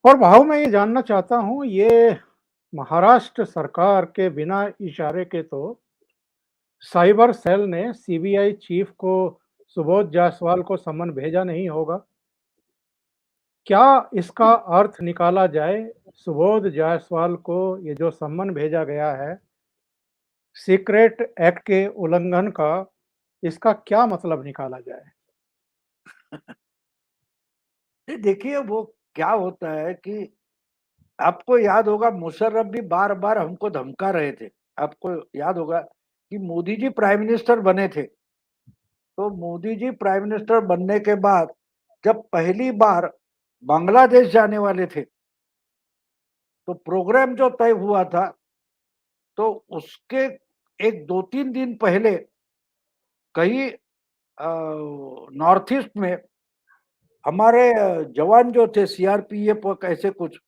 और भाव मैं ये जानना चाहता हूँ, ये महाराष्ट्र सरकार के बिना इशारे के तो साइबर सेल ने सीबीआई चीफ को सुबोध जायसवाल को समन भेजा नहीं होगा। क्या इसका अर्थ निकाला जाए, सुबोध जायसवाल को ये जो समन भेजा गया है, सीक्रेट एक्ट के उल्लंघन का, इसका क्या मतलब निकाला जाए? ये देखिए वो क्या होता है कि आपको याद होगा मुशर्रफ भी बार बार हमको धमका रहे थे। आपको याद होगा कि मोदी जी प्राइम मिनिस्टर बने थे, तो मोदी जी प्राइम मिनिस्टर बनने के बाद जब पहली बार बांग्लादेश जाने वाले थे, तो प्रोग्राम जो तय हुआ था, तो उसके एक दो तीन दिन पहले कहीं नॉर्थ ईस्ट में हमारे जवान जो थे सीआरपीएफ और कैसे कुछ,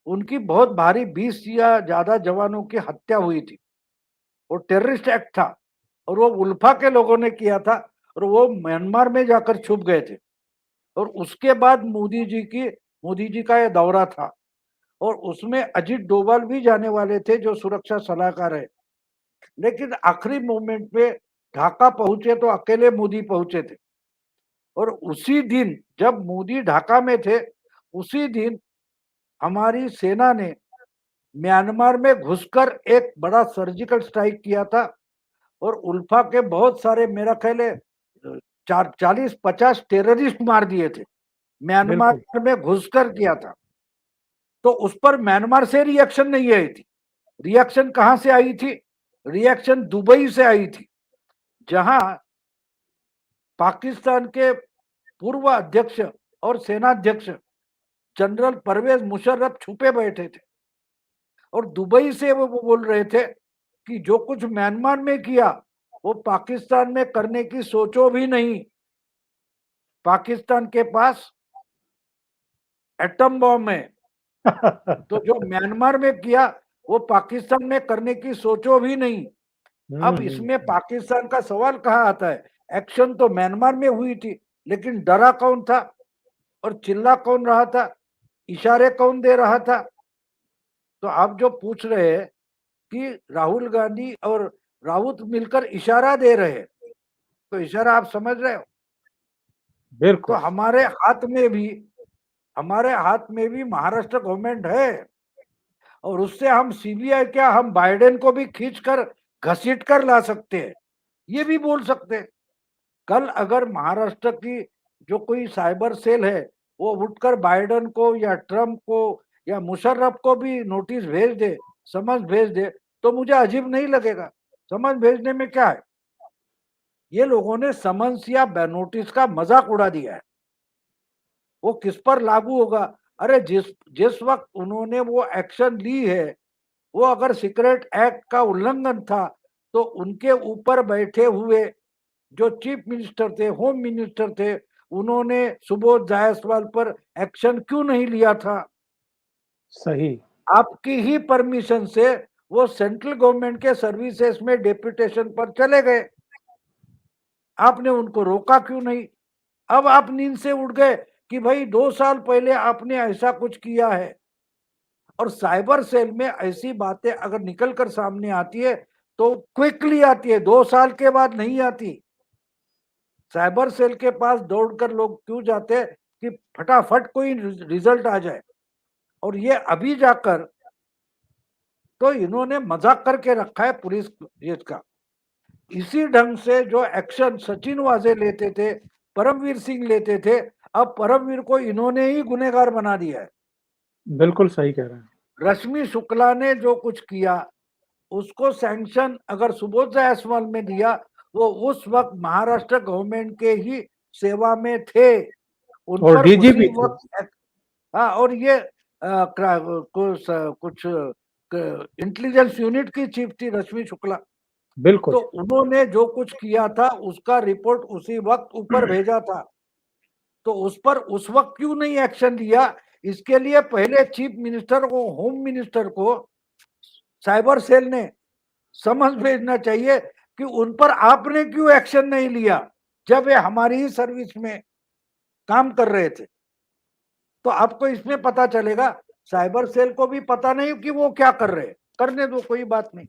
उनकी बहुत भारी 20 या ज्यादा जवानों की हत्या हुई थी। वो टेररिस्ट एक्ट था और वो उल्फा के लोगों ने किया था और वो म्यांमार में जाकर छुप गए थे। और उसके बाद मोदी जी का ये दौरा था और उसमें अजीत डोभाल भी जाने वाले थे जो सुरक्षा सलाहकार है। लेकिन आखिरी मोमेंट पे ढाका पहुंचे तो अकेले मोदी पहुंचे थे। और उसी दिन जब मोदी ढाका में थे, उसी दिन हमारी सेना ने म्यांमार में घुसकर एक बड़ा सर्जिकल स्ट्राइक किया था और उल्फा के बहुत सारे, मेरा ख्याल है 40-50 टेररिस्ट मार दिए थे, बिल्कुल। म्यांमार में घुसकर किया था। तो उस पर म्यांमार से रिएक्शन नहीं आई थी। रिएक्शन कहां से आई थी? रिएक्शन दुबई से आई थी, जहां पाकिस्तान के पूर्व अध्यक्ष और सेनाध्यक्ष जनरल परवेज मुशर्रफ छुपे बैठे थे और दुबई से वो बोल रहे थे कि जो कुछ म्यांमार में किया वो पाकिस्तान में करने की सोचो भी नहीं। पाकिस्तान के पास एटम बॉम्ब है, तो जो म्यांमार में किया वो पाकिस्तान में करने की सोचो भी नहीं। हुँ, अब हुँ। इसमें पाकिस्तान का सवाल कहाँ आता है? एक्शन तो म्यांमार में हुई थी, लेकिन डरा कौन था और चिल्ला कौन रहा था, इशारे कौन दे रहा था? तो आप जो पूछ रहे हैं कि राहुल गांधी और राउत मिलकर इशारा दे रहे हैं, तो इशारा आप समझ रहे हो? तो बिल्कुल। हमारे हाथ में भी महाराष्ट्र गवर्नमेंट है और उससे हम सीबीआई क्या, हम बाइडेन को भी खींच कर घसीट कर ला सकते हैं, ये भी बोल सकते हैं। कल अगर महाराष्ट्र की जो कोई साइबर सेल है वो उठकर बाइडेन को या ट्रंप को या मुशर्रफ को भी नोटिस भेज दे, समझ भेज दे, तो मुझे अजीब नहीं लगेगा। समझ भेजने में क्या है? ये लोगों ने समन्स या नोटिस का मजाक उड़ा दिया है। वो किस पर लागू होगा? अरे जिस जिस वक्त उन्होंने वो एक्शन ली है, वो अगर सीक्रेट एक्ट का उल्लंघन था, तो उनके ऊपर बैठे हुए जो चीफ मिनिस्टर थे, होम मिनिस्टर थे, उन्होंने सुबोध जायसवाल पर एक्शन क्यों नहीं लिया था? सही। आपकी ही परमिशन से वो सेंट्रल गवर्नमेंट के सर्विसेज में डेपुटेशन पर चले गए, आपने उनको रोका क्यों नहीं? अब आप नींद से उठ गए कि भाई 2 साल पहले आपने ऐसा कुछ किया है। और साइबर सेल में ऐसी बातें अगर निकल कर सामने आती है तो क्विकली आती है, 2 साल के बाद नहीं आती। साइबर सेल के पास दौड़कर लोग क्यों जाते हैं? कि फटाफट कोई रिजल्ट आ जाए। और ये अभी जाकर, तो इन्होंने मजाक करके रखा है पुलिस ये का। इसी ढंग से जो एक्शन सचिन वाजे लेते थे, परमवीर सिंह लेते थे, अब परमवीर को इन्होंने ही गुनहगार बना दिया है। बिल्कुल सही कह रहे हैं। रश्मि शुक्ला ने जो कुछ किया, उसको सैंक्शन अगर सुबोध जायसवाल में दिया, वो उस वक्त महाराष्ट्र गवर्नमेंट के ही सेवा में थे, उन और पर डीजीपी उसी थे। वक्त। हाँ, और ये कुछ इंटेलिजेंस यूनिट की चीफ थी रश्मि शुक्ला। बिल्कुल। तो उन्होंने जो कुछ किया था उसका रिपोर्ट उसी वक्त ऊपर भेजा था, तो उस पर उस वक्त क्यों नहीं एक्शन लिया? इसके लिए पहले चीफ मिनिस्टर को, होम मिनिस्टर को साइबर सेल ने समझ भेजना चाहिए कि उन पर आपने क्यों एक्शन नहीं लिया जब ये हमारी ही सर्विस में काम कर रहे थे। तो आपको इसमें पता चलेगा। साइबर सेल को भी पता नहीं कि वो क्या कर रहे हैं, करने दो, कोई बात नहीं।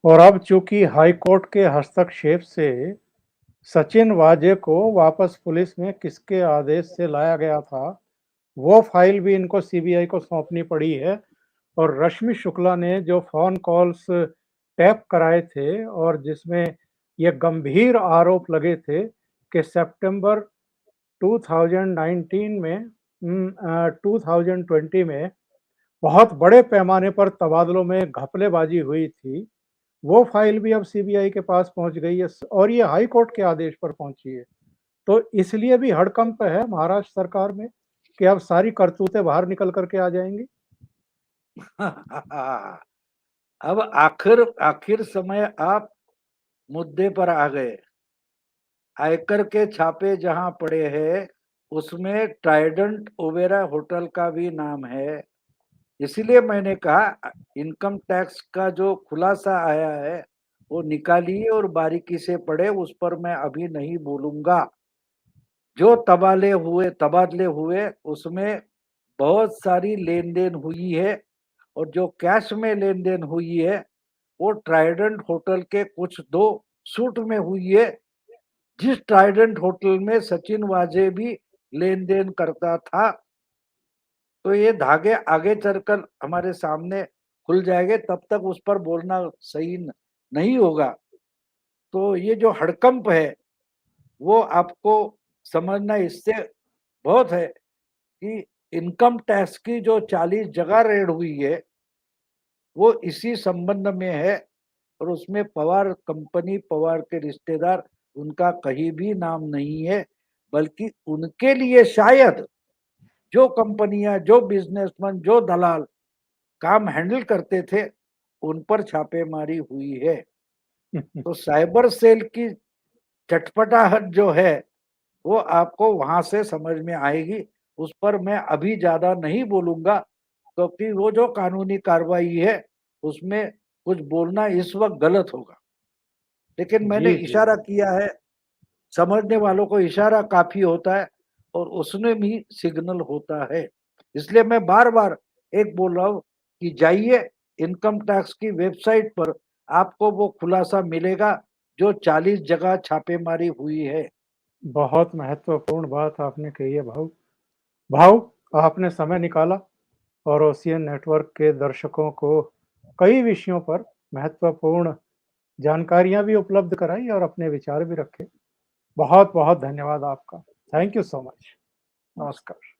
और अब चूंकि हाई कोर्ट के हस्तक्षेप से सचिन वाजे को वापस पुलिस में किसके आदेश से लाया गया था, वो फाइल भी इनको सीबीआई को सौंपनी पड़ी है। और रश्मि शुक्ला ने जो फोन कॉल्स टैप कराए थे और जिसमें ये गंभीर आरोप लगे थे कि सितंबर 2019 में 2020 में बहुत बड़े पैमाने पर तबादलों में घपलेबाजी हुई थी, वो फाइल भी अब सीबीआई के पास पहुंच गई है और ये हाई कोर्ट के आदेश पर पहुंची है। तो इसलिए भी हड़कंप है महाराष्ट्र सरकार में कि अब सारी करतूतें बाहर निकल करके आ जाएंगी। अब आखिर आखिर समय आप मुद्दे पर आ गए। आयकर के छापे जहां पड़े हैं उसमें ट्राइडेंट ओबेरॉय होटल का भी नाम है। इसीलिए मैंने कहा इनकम टैक्स का जो खुलासा आया है वो निकालिए और बारीकी से पढ़े, उस पर मैं अभी नहीं बोलूंगा। जो तबादले हुए उसमें बहुत सारी लेन देन हुई है, और जो कैश में लेन देन हुई है वो ट्राइडेंट होटल के कुछ दो सूट में हुई है, जिस ट्राइडेंट होटल में सचिन वाजे भी लेन देन करता था। तो ये धागे आगे चलकर हमारे सामने खुल जाएंगे, तब तक उस पर बोलना सही नहीं होगा। तो ये जो हड़कंप है वो आपको समझना इससे बहुत है कि इनकम टैक्स की जो 40 जगह रेड हुई है वो इसी संबंध में है। और उसमें पवार कंपनी, पवार के रिश्तेदार, उनका कहीं भी नाम नहीं है, बल्कि उनके लिए शायद जो कंपनियां, जो बिजनेसमैन, जो दलाल काम हैंडल करते थे उन पर छापेमारी हुई है। तो साइबर सेल की चटपटाहट जो है वो आपको वहां से समझ में आएगी। उस पर मैं अभी ज्यादा नहीं बोलूंगा, क्योंकि वो जो कानूनी कार्रवाई है उसमें कुछ बोलना इस वक्त गलत होगा। लेकिन मैंने जी जी इशारा जी। किया है, समझने वालों को इशारा काफी होता है और उसमें भी सिग्नल होता है। इसलिए मैं बार बार एक बोल रहा हूं कि जाइए इनकम टैक्स की वेबसाइट पर, आपको वो खुलासा मिलेगा जो 40 जगह छापेमारी हुई है। बहुत महत्वपूर्ण बात आपने कही है भाऊ। भाऊ, आपने समय निकाला और ओशियन नेटवर्क के दर्शकों को कई विषयों पर महत्वपूर्ण जानकारियां भी उपलब्ध कराई और अपने विचार भी रखे। बहुत बहुत धन्यवाद आपका। Thank you so much. नमस्कार।